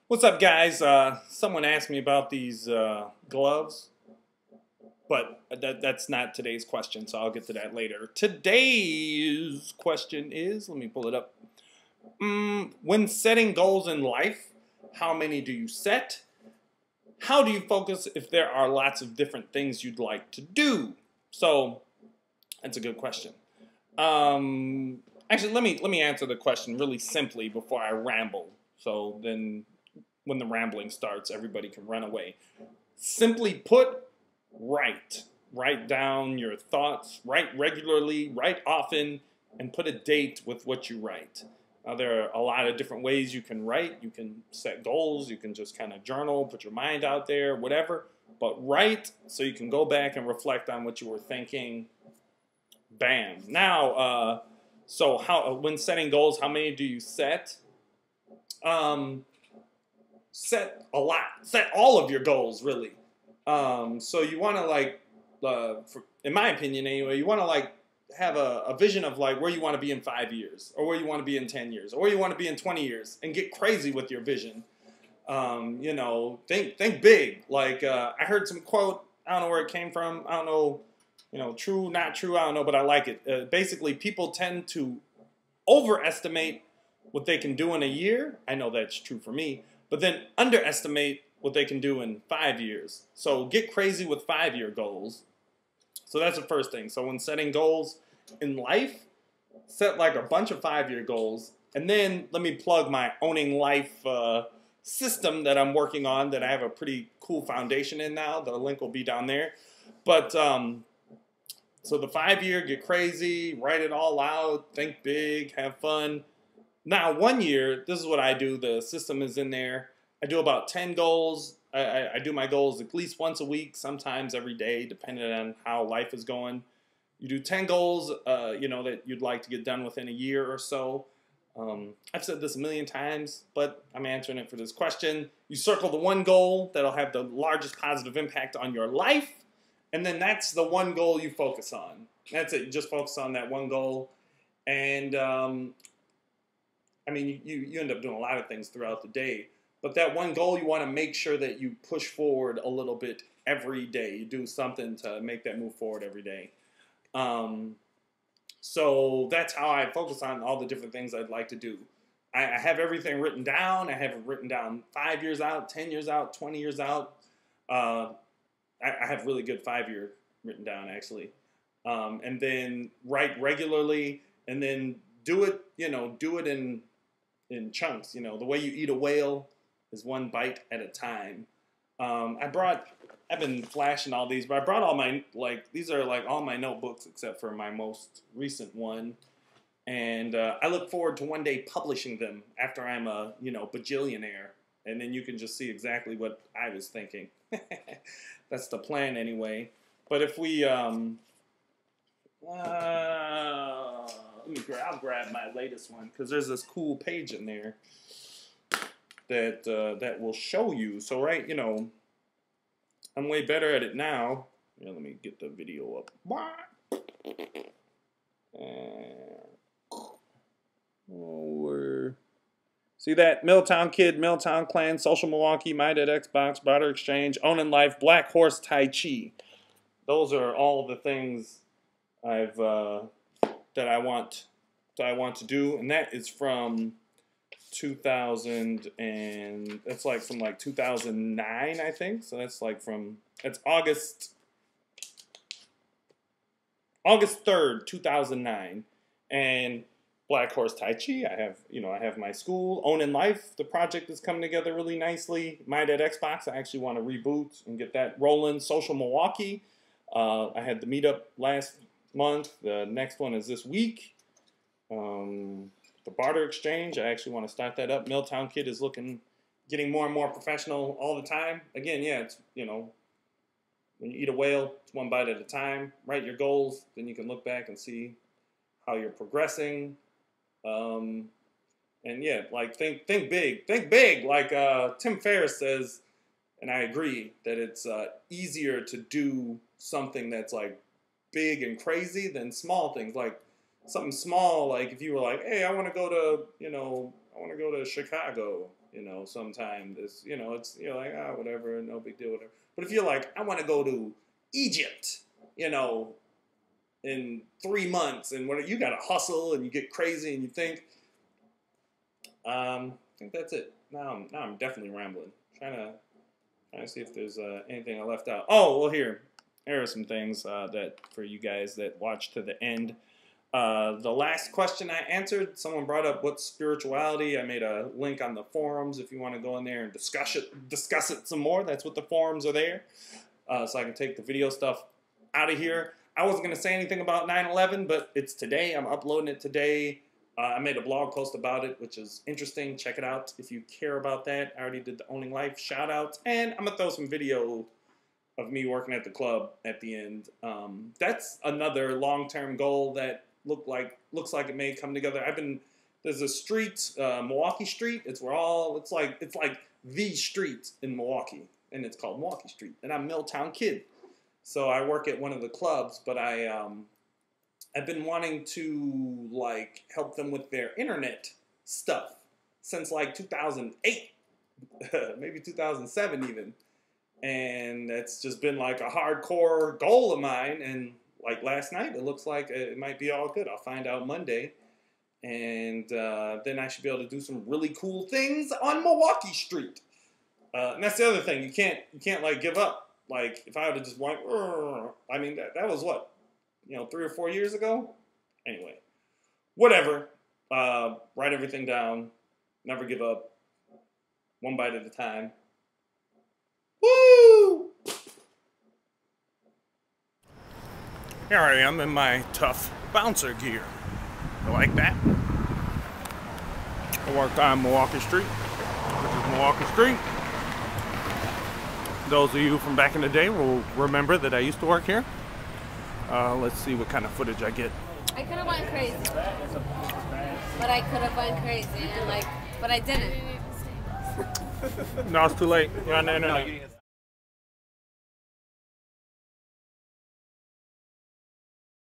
What's up, guys? Someone asked me about these gloves, but that's not today's question, so I'll get to that later. Today's question is, let me pull it up. When setting goals in life, how many do you set? How do you focus if there are lots of different things you'd like to do? So, that's a good question. Actually, let me answer the question really simply before I ramble. So then when the rambling starts, everybody can run away. Simply put, write. Write down your thoughts, write regularly, write often, and put a date with what you write. Now, there are a lot of different ways you can write. You can set goals, you can just kind of journal, put your mind out there, whatever. But write so you can go back and reflect on what you were thinking. Bam. Now, when setting goals, how many do you set? Set a lot. Set all of your goals, really. So you want to in my opinion anyway, you want to have a vision of where you want to be in 5 years, or where you want to be in 10 years, or where you want to be in 20 years, and get crazy with your vision. Think big. I heard some quote. I don't know where it came from. I don't know. True, not true. I don't know, but I like it. Basically, people tend to overestimate what they can do in a year. I know that's true for me. But then underestimate what they can do in 5 years. So get crazy with 5-year goals. So that's the first thing. So when setting goals in life, set a bunch of 5-year goals. And then let me plug my Owning Life system that I'm working on, that I have a pretty cool foundation in now. The link will be down there. But so the 5-year, get crazy, write it all out, think big, have fun. Now, 1 year, this is what I do. The system is in there. I do about 10 goals. I do my goals at least once a week, sometimes every day, depending on how life is going. You do 10 goals, that you'd like to get done within a year or so. I've said this a million times, but I'm answering it for this question. You circle the one goal that'll have the largest positive impact on your life, and then that's the one goal you focus on. That's it. You just focus on that one goal. And you end up doing a lot of things throughout the day. But that one goal, you want to make sure that you push forward a little bit every day. You do something to make that move forward every day. So that's how I focus on all the different things I'd like to do. I have everything written down. I have it written down 5 years out, 10 years out, 20 years out. I have really good 5-year written down, actually. And then write regularly, and then do it in chunks. The way you eat a whale is one bite at a time. I've been flashing all these, but I brought all my, these are all my notebooks except for my most recent one. And I look forward to one day publishing them after I'm a, bajillionaire. And then you can just see exactly what I was thinking. That's the plan anyway. But if we, I'll grab my latest one, because there's this cool page in there that will show you. So I'm way better at it now. Yeah, let me get the video up. See that? Milltown Kid, Milltown Clan, Social Milwaukee, My Dead Xbox, Barter Exchange, Owning Life, Black Horse Tai Chi. Those are all the things that I want to do, and that is from 2000, and that's from 2009, I think. So that's that's August 3rd, 2009, and Black Horse Tai Chi. I have my school, Owning Life. The project is coming together really nicely. My Dead Xbox, I actually want to reboot and get that rolling. Social Milwaukee. I had the meetup last month. The next one is this week. The Barter Exchange, I actually want to start that up. Milltown Kid is getting more and more professional all the time. Again, yeah, it's, when you eat a whale, it's one bite at a time. Write your goals, then you can look back and see how you're progressing. And yeah, think big. Think big. Tim Ferriss says, and I agree, that it's easier to do something that's big and crazy than small things. Something small, if you were hey, I want to go to Chicago. You know, sometimes it's, you know, it's, you're like, ah, whatever, no big deal, whatever. But if you're like, I want to go to Egypt, you know, in 3 months, and what you got to hustle and you get crazy and you think, I think that's it. Now I'm definitely rambling. Trying to see if there's anything I left out. Oh, well, here are some things that for you guys that watch to the end. The last question I answered, someone brought up what's spirituality. I made a link on the forums if you want to go in there and discuss it some more. That's what the forums are there. So I can take the video stuff out of here. I wasn't going to say anything about 9/11, but it's today. I'm uploading it today. I made a blog post about it, which is interesting. Check it out if you care about that. I already did the Owning Life shout outs, and I'm going to throw some video of me working at the club at the end. That's another long-term goal that looks like it may come together. There's a street, Milwaukee Street. It's like the street in Milwaukee, and it's called Milwaukee Street. And I'm a Milltown kid, so I work at one of the clubs. But I've been wanting to like help them with their internet stuff since like 2008, maybe 2007 even. And that's just been like a hardcore goal of mine. And like last night, it looks like it might be all good. I'll find out Monday. And then I should be able to do some really cool things on Milwaukee Street. And that's the other thing. You can't like give up. Like if I would have just went, I mean, that was what? 3 or 4 years ago? Anyway, whatever. Write everything down. Never give up. One bite at a time. Woo! Here I am in my tough bouncer gear. You like that? I worked on Milwaukee Street. This is Milwaukee Street. Those of you from back in the day will remember that I used to work here. Let's see what kind of footage I get. I could have went crazy. But I could have went crazy, and but I didn't. No, it's too late. You're on the internet.